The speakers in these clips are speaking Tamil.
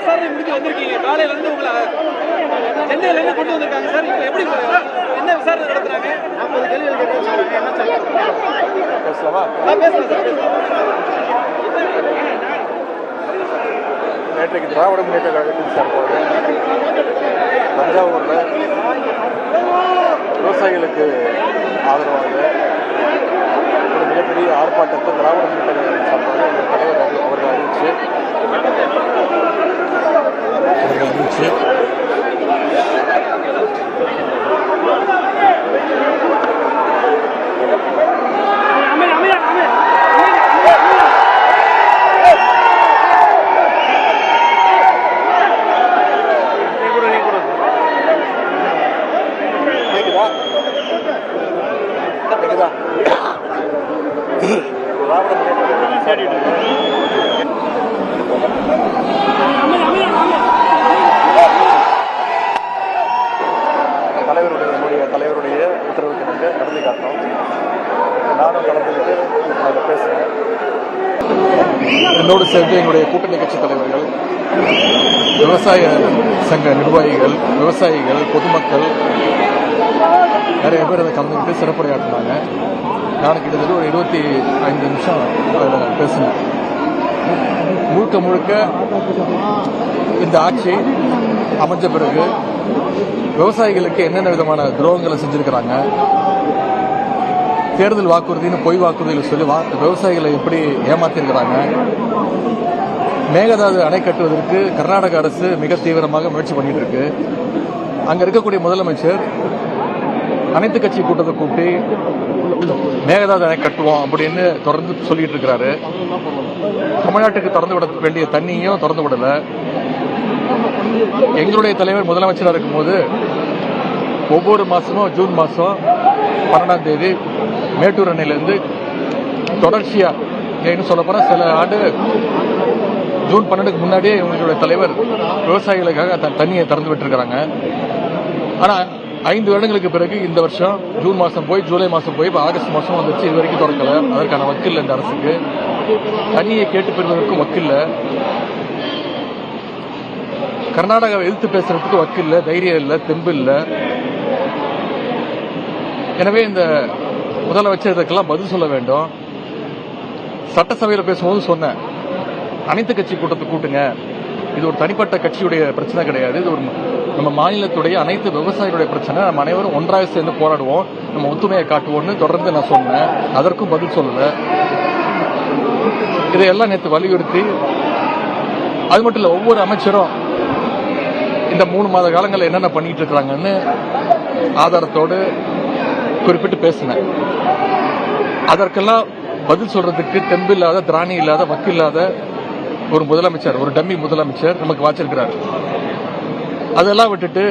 சார் முடிஞ்சு வந்திருக்கீங்க, காலையில இருந்து உங்களை சென்னையில இருந்து கொண்டு வந்திருக்காங்க சார். இப்போ எப்படி என்ன விசாரணை நடத்துறாங்க? 40 கேள்விகள் கேட்கறாங்க. என்ன சார் பேசலாமா? பேசலாம் சார். நேற்றைக்கு திராவிட முன்னேற்ற கழகத்தின் சார்பாக தஞ்சாவூரில் விவசாயிகளுக்கு ஆதரவாக ஒரு மிகப்பெரிய ஆர்ப்பாட்டத்தை திராவிட முன்னேற்ற கழகத்தின் சார்பாக எங்கள் தலைவர் அவர்கள் அறிவிச்சு தலைவருடைய உத்தரவுக்கு நடந்து காட்டணும். நானும் கலந்துக்கிட்டு அதில் பேசுகிறேன். என்னோடு சேர்ந்து எங்களுடைய கூட்டணி கட்சி தலைவர்கள், விவசாய சங்க நிர்வாகிகள், விவசாயிகள், பொதுமக்கள் நிறைய பேர் அதை கலந்துக்கிட்டு சிறப்புரையாற்றினாங்க. நான் கிட்டத்தட்ட ஒரு 25 நிமிஷம் அதில் பேசினேன். முழுக்க முழுக்க இந்த ஆட்சி அமைஞ்ச பிறகு விவசாயிகளுக்கு என்னென்ன விதமான துரோகங்களை செஞ்சிருக்கிறாங்க, தேர்தல் வாக்குறுதின்னு பொய் வாக்குறுதிகள் சொல்லி விவசாயிகளை எப்படி ஏமாத்திருக்கிறாங்க, மேகதாது அணை கட்டுவதற்கு கர்நாடக அரசு மிக தீவிரமாக முயற்சி பண்ணிட்டு இருக்கு. அங்க இருக்கக்கூடிய முதலமைச்சர் அனைத்து கட்சி கூட்டத்தை கூட்டி மேகதாது அணை கட்டுவோம் அப்படின்னு தொடர்ந்து சொல்லிட்டு இருக்கிறாரு. தமிழ்நாட்டுக்கு திறந்து விட வேண்டிய தண்ணியும் திறந்து விடல. எங்களுடைய தலைவர் முதலமைச்சராக இருக்கும்போது ஒவ்வொரு மாசமும் ஜூன் மாசம் 12ஆம் தேதி மேட்டூர் அணையிலிருந்து தொடர்ச்சியா சொல்ல போனா சில ஆண்டு ஜூன் 12க்கு முன்னாடியே எங்களுடைய தலைவர் விவசாயிகளுக்காக தண்ணியை திறந்து விட்டுருக்காங்க. ஆனா 5 வருடங்களுக்கு பிறகு இந்த வருஷம் ஜூன் மாசம் போய் ஜூலை மாசம் போய் இப்ப ஆகஸ்ட் மாசம் வந்துச்சு. இது வரைக்கும் திறக்கல. அதற்கான வக்கில்லை. இந்த அரசுக்கு தண்ணியை கேட்டு பெறுவதற்கும் வக்கில்ல. கர்நாடகாவை எதிர்த்து பேசுறதுக்கு வக்கில்ல, தைரியம் இல்ல, தெம்பு இல்ல. எனவே இந்த முதலமைச்சர் இதற்கெல்லாம் பதில் சொல்ல வேண்டும். சட்டசபையில் பேசும்போது சொன்னேன், அனைத்து கட்சி கூட்டத்தை கூட்டுங்க. இது ஒரு தனிப்பட்ட கட்சியுடைய பிரச்சனை கிடையாது. இது ஒரு நம்ம மாநிலத்துடைய அனைத்து விவசாயிகளுடைய பிரச்சனை. நம்ம அனைவரும் ஒன்றாக சேர்ந்து போராடுவோம், நம்ம ஒத்துமையை காட்டுவோம்னு தொடர்ந்து நான் சொன்னேன். அதற்கும் பதில் சொல்லல. இதையெல்லாம் நேற்று வலியுறுத்தி, அது மட்டும் இல்ல, ஒவ்வொரு அமைச்சரும் இந்த 3 மாத காலங்களில் என்னென்ன பண்ணிட்டு இருக்கிறாங்கன்னு ஆதாரத்தோடு குறிப்பிட்டு பேசினேன். அதற்கெல்லாம் பதில் சொல்றதுக்கு தெம்பு இல்லாத, திராணி இல்லாத, வக்கில்லாத ஒரு முதலமைச்சர், ஒரு டம்மி முதலமைச்சர் நமக்கு வாச்சிருக்கிறார். அதெல்லாம் விட்டுட்டு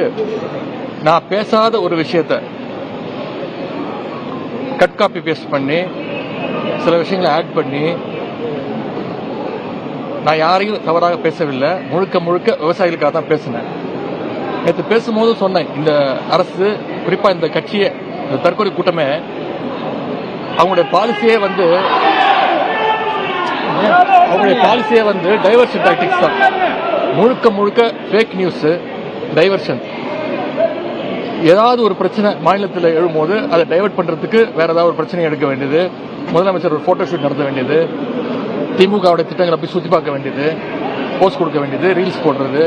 நான் பேசாத ஒரு விஷயத்தை கட் காப்பி பேஸ்ட் பண்ணி சில விஷயங்களை ஆட் பண்ணி, நான் யாரையும் தவறாக பேசவில்லை. முழுக்க முழுக்க விவசாயிகளுக்காக தான் பேசினேன். நேற்று பேசும்போது சொன்னேன், இந்த அரசு, குறிப்பா இந்த கட்சியை, இந்த தற்கொலை கூட்டமே அவங்களுடைய பாலிசியே வந்து டைவர்ஷன் டாக்டிக்ஸ் தான். முழுக்க முழுக்க ஃபேக் நியூஸ், டைவர்ஷன். ஏதாவது ஒரு பிரச்சனை மாநிலத்தில் எழும்போது அதை டைவர்ட் பண்றதுக்கு வேற ஏதாவது ஒரு பிரச்சனை எடுக்க வேண்டியது, முதலமைச்சர் ஒரு போட்டோ ஷூட் நடத்த வேண்டியது, திமுகவுடைய திட்டங்களை போய் சுத்தி பார்க்க வேண்டியது, போஸ்ட் கொடுக்க வேண்டியது, ரீல்ஸ் போடுறது.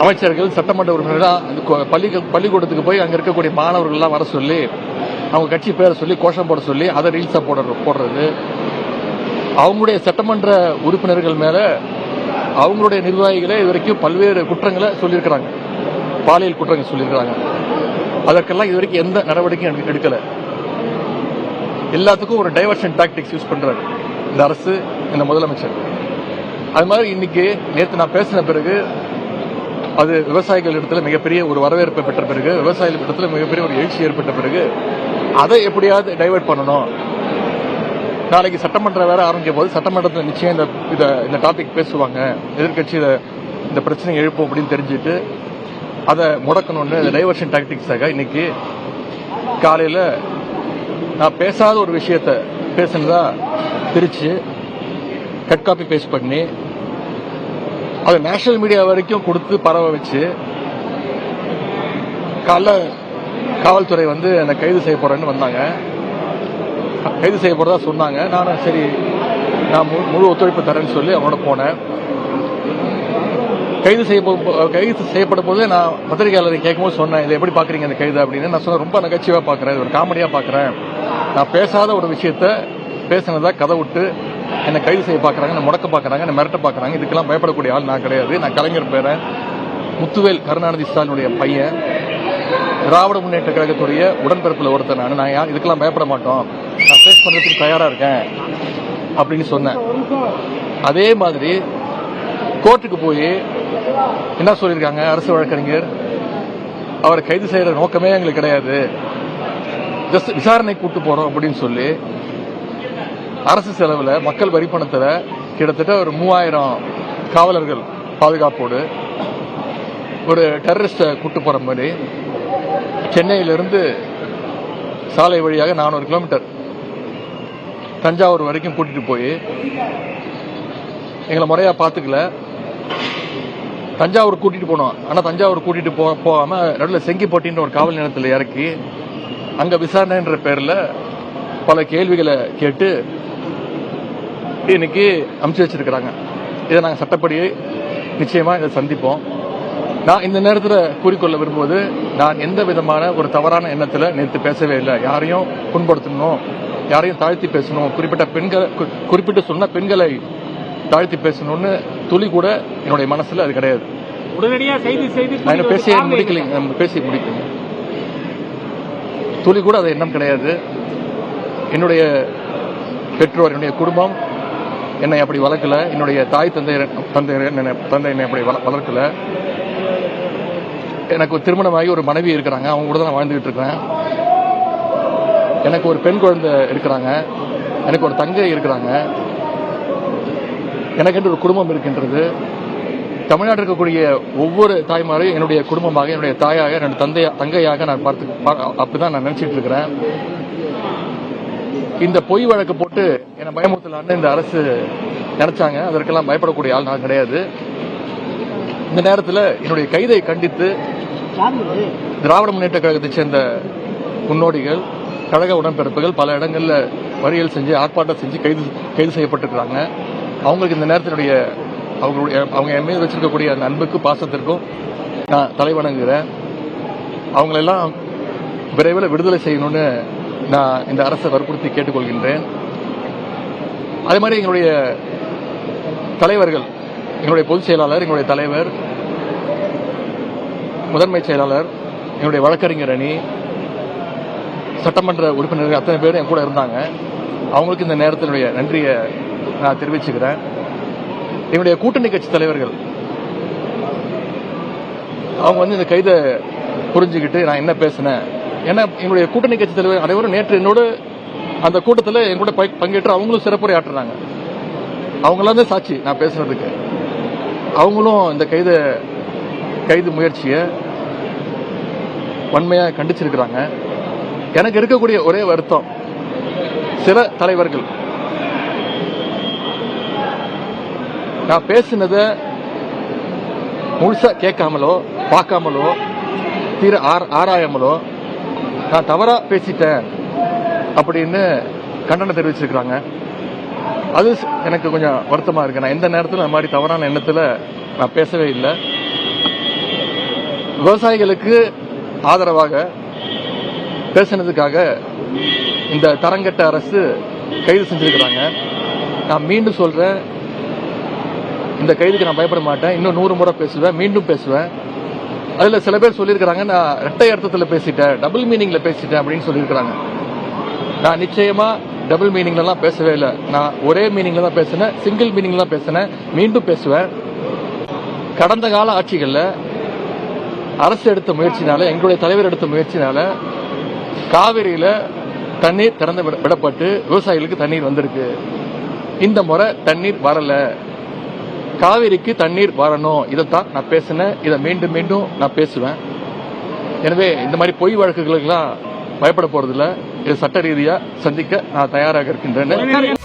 அமைச்சர்கள், சட்டமன்ற உறுப்பினர்கள் பள்ளிக்கூடத்துக்கு போய் அங்க இருக்கக்கூடிய மாணவர்கள் எல்லாம் வர சொல்லி அவங்க கட்சி பேரை சொல்லி கோஷம் போட சொல்லி அதை ரீல்ஸா போடுறது. அவங்களுடைய சட்டமன்ற உறுப்பினர்கள் மேல அவங்களுடைய நிர்வாகிகளே இதுவரைக்கும் பல்வேறு குற்றங்களை சொல்லியிருக்கிறாங்க, பாலியல் குற்றங்கள் சொல்லியிருக்கிறாங்க. அதற்கெல்லாம் இதுவரைக்கும் எந்த நடவடிக்கையும் எடுக்கல. எல்லாத்துக்கும் ஒரு டைவர்ஷன் டாக்டிக்ஸ் யூஸ் பண்றாரு இந்த அரசு, இந்த முதலமைச்சர். அது மாதிரி இன்னைக்கு நேற்று நான் பேசின பிறகு அது விவசாயிகள் இடத்துல மிகப்பெரிய ஒரு வரவேற்பை பெற்ற பிறகு, விவசாயிகள் இடத்துல மிகப்பெரிய ஒரு எழுச்சி ஏற்பட்ட பிறகு அதை எப்படியாவது டைவர்ட் பண்ணணும். நாளைக்கு சட்டமன்றம் வேற ஆரம்பிக்கும் போது சட்டமன்றத்தில் நிச்சயம் இந்த டாபிக் பேசுவாங்க. எதிர்கட்சி இந்த பிரச்சனை எழுப்போம் அப்படின்னு தெரிஞ்சுட்டு அதை முடக்கணும்னு டைவர்ஷன் டாக்டிக்ஸாக இன்னைக்கு காலையில் நான் பேசாத ஒரு விஷயத்த பேசுனதா பிரித்து கட் காப்பி பேஸ்ட் பண்ணி அதை நேஷனல் மீடியா வரைக்கும் கொடுத்து பரவ வச்சு காலைல காவல்துறை வந்து என்னை கைது செய்ய போறேன்னு வந்தாங்க. கைது செய்ய போறதா சொன்னாங்க. நானும் சரி நான் முழு ஒத்துழைப்பு தரேன்னு சொல்லி அவனோட போனேன். கைது செய்யப்படும் போது நான் பத்திரிகையாளரை கேட்கும்போது சொன்னேன், இதை எப்படி பாக்குறீங்க இந்த கைது அப்படின்னு. நான் சொன்னேன், ரொம்ப நகைச்சுவா பாக்குறேன், ஒரு காமெடியா பாக்குறேன். நான் பேசாத ஒரு விஷயத்த பேசினதா கதை விட்டு என்னை கைது செய்ய பாக்குறாங்க, என்னை முடக்க பாக்குறாங்க, என்னை மிரட்ட பாக்குறாங்க. இதுக்கெல்லாம் பயப்படக்கூடிய ஆள் நான் கிடையாது. நான் கலைஞர் பேரன், முத்துவேல் கருணாநிதி ஸ்டாலினுடைய பையன், திராவிட முன்னேற்ற கழகத்துடைய உடன்பிறப்புல ஒருத்தர் நான் இதுக்கெல்லாம் பயப்பட மாட்டோம், நான் ஃபேஸ் பண்றதுக்கு தயாரா இருக்கேன் அப்படின்னு சொன்னேன். அதே மாதிரி கோர்ட்டுக்கு போய் என்ன சொல்லியிருக்காங்க அரசு வழக்கறிஞர், அவரை கைது செய்யற நோக்கமே எங்களுக்கு கிடையாது, ஜஸ்ட் விசாரணை கூட்டு போறோம் அப்படின்னு சொல்லி அரசு செலவுல மக்கள் வரி பணத்துல கிட்டத்தட்ட ஒரு 3000 காவலர்கள் பாதுகாப்போடு ஒரு டெரரிஸ்ட கூட்டு போற மாதிரி சென்னையிலிருந்து சாலை வழியாக 400 கிலோமீட்டர் தஞ்சாவூர் வரைக்கும் கூட்டிட்டு போய் எங்களை முறையா பாத்துக்கல. தஞ்சாவூர் கூட்டிட்டு போனோம். ஆனா தஞ்சாவூர் கூட்டிட்டு போகாம நடுவில் செங்கிப்பட்டின்ற ஒரு காவல் நிலையத்தில் இறக்கி அங்க விசாரணைன்ற பேர்ல பல கேள்விகளை கேட்டு இன்னைக்கு அனுப்பிச்சு வச்சிருக்கிறாங்க. இதை நாங்கள் சட்டப்படி நிச்சயமா இதை சந்திப்போம். நான் இந்த நேரத்தில் கூறிக்கொள்ள விரும்புவது, நான் எந்த விதமான ஒரு தவறான எண்ணத்தில் நேற்று பேசவே இல்லை. யாரையும் புண்படுத்தணும், யாரையும் தாழ்த்தி பேசணும், குறிப்பிட்டு சொன்ன பெண்களை தாழ்த்தி பேசணும்னு துளி கூட என்னுடைய மனசுல அது கிடையாது. உடனடியாக பேசி முடிக்கலைங்க. துளி கூட அது எண்ணம் கிடையாது. என்னுடைய பெற்றோர், என்னுடைய குடும்பம் என்னை அப்படி வளர்க்கல. என்னுடைய தாய் தந்தை என்னை அப்படி வளர்க்கல. எனக்கு ஒரு திருமணமாகி ஒரு மனைவி இருக்கிறாங்க, அவங்க கூட தான் நான் வாழ்ந்துகிட்டு இருக்கிறேன். எனக்கு ஒரு பெண் குழந்தை இருக்கிறாங்க, எனக்கு ஒரு தங்கை இருக்கிறாங்க, எனக்கு என்று ஒரு குடும்பம் இருக்கின்றது. தமிழ்நாட்டில் இருக்கக்கூடிய ஒவ்வொரு தாய்மாரையும் என்னுடைய குடும்பமாக, என்னுடைய தாயாக, என்னுடைய தங்கையாக நான் அப்படிதான் நான் நினைச்சிட்டு இருக்கிறேன். இந்த பொய் வழக்கு போட்டு என்னை பயமுறுத்தலான்னு இந்த அரசு நினைச்சாங்க. அதற்கெல்லாம் பயப்படக்கூடிய ஆள் நான் கிடையாது. இந்த நேரத்தில் என்னுடைய கைதை கண்டித்து திராவிட முன்னேற்ற கழகத்தை சேர்ந்த முன்னோடிகள், கழக உடன்பிறப்புகள் பல இடங்களில் மறியல் செஞ்சு ஆர்ப்பாட்டம் செஞ்சு கைது செய்யப்பட்டிருக்கிறாங்க. அவங்களுக்கு இந்த நேரத்தினுடைய அவங்க என் மீது வச்சிருக்கக்கூடிய அந்த அன்புக்கு பாசத்திற்கும் நான் தலைவணங்குகிறேன். அவங்களெல்லாம் விரைவில் விடுதலை செய்யணும்னு நான் இந்த அரசை வற்புறுத்தி கேட்டுக்கொள்கின்றேன். அதே மாதிரி எங்களுடைய தலைவர்கள், எங்களுடைய பொதுச் செயலாளர், எங்களுடைய தலைவர், முதன்மை செயலாளர், என்னுடைய வழக்கறிஞர் அணி, சட்டமன்ற உறுப்பினர்கள் அத்தனை பேரும் என் கூட இருந்தாங்க. அவங்களுக்கு இந்த நேரத்தினுடைய நன்றியை நான் தெரிவிச்சுக்கிறேன். என்னுடைய கூட்டணி கட்சி தலைவர்கள் அவங்க இந்த கைதை புரிஞ்சுக்கிட்டு நான் என்ன பேசினேன், ஏன்னா என்னுடைய கூட்டணி கட்சி தலைவர் அனைவரும் நேற்று என்னோட அந்த கூட்டத்தில் என் கூட பங்கேற்று அவங்களும் சிறப்புரை ஆற்றுறாங்க. அவங்களாம் தான் சாட்சி நான் பேசுறதுக்கு. அவங்களும் இந்த கைது முயற்சியை வன்மையாக கண்டிச்சிருக்கிறாங்க. எனக்கு இருக்கக்கூடிய ஒரே வருத்தம், சில தலைவர்கள் நான் பேசினதை முழுசா கேட்காமலோ பார்க்காமலோ தீர ஆராயாமலோ நான் தவறா பேசிட்டேன் அப்படின்னு கண்டனம் தெரிவிச்சிருக்கிறாங்க. அது எனக்கு கொஞ்சம் வருத்தமா இருக்கு. நான் எந்த நேரத்தில் அந்த மாதிரி தவறான எண்ணத்தில் நான் பேசவே இல்லை. விவசாயிகளுக்கு ஆதரவாக பேசினதுக்காக இந்த தரங்கட்ட அரசு கைது செஞ்சிருக்கிறாங்க. நான் மீண்டும் சொல்றேன், இந்த கைதுக்கு நான் பயப்பட மாட்டேன். இன்னும் 100 முறை பேசுவேன், மீண்டும் பேசுவேன். அதுல சில பேர் சொல்லியிருக்கிறாங்க நான் இரட்டை அர்த்தத்தில் பேசிட்டேன், டபுள் மீனிங்ல பேசிட்டேன் அப்படின்னு சொல்லியிருக்கிறாங்க. நான் நிச்சயமா டபுள் மீனிங்ல எல்லாம் பேசவே இல்லை. நான் ஒரே மீனிங்ல தான் பேசினேன், சிங்கிள் மீனிங்ல தான் பேசினேன், மீண்டும் பேசுவேன். கடந்த கால ஆட்சிகள்ல அரசு எடுத்த முயற்சினால, எங்களுடைய தலைவர் எடுத்த முயற்சினால காவிரியில தண்ணீர் திறந்து விடப்பட்டு விவசாயிகளுக்கு தண்ணீர் வந்திருக்கு. இந்த முறை தண்ணீர் வரல. காவிரிக்கு தண்ணீர் வரணும், இதைத்தான் நான் பேசினேன். இதை மீண்டும் மீண்டும் நான் பேசுவேன். எனவே இந்த மாதிரி பொய் வழக்குகளுக்கெல்லாம் பயப்பட போறதில்ல. இது சட்ட ரீதியா சந்திக்க நான் தயாராக இருக்கின்றேன்.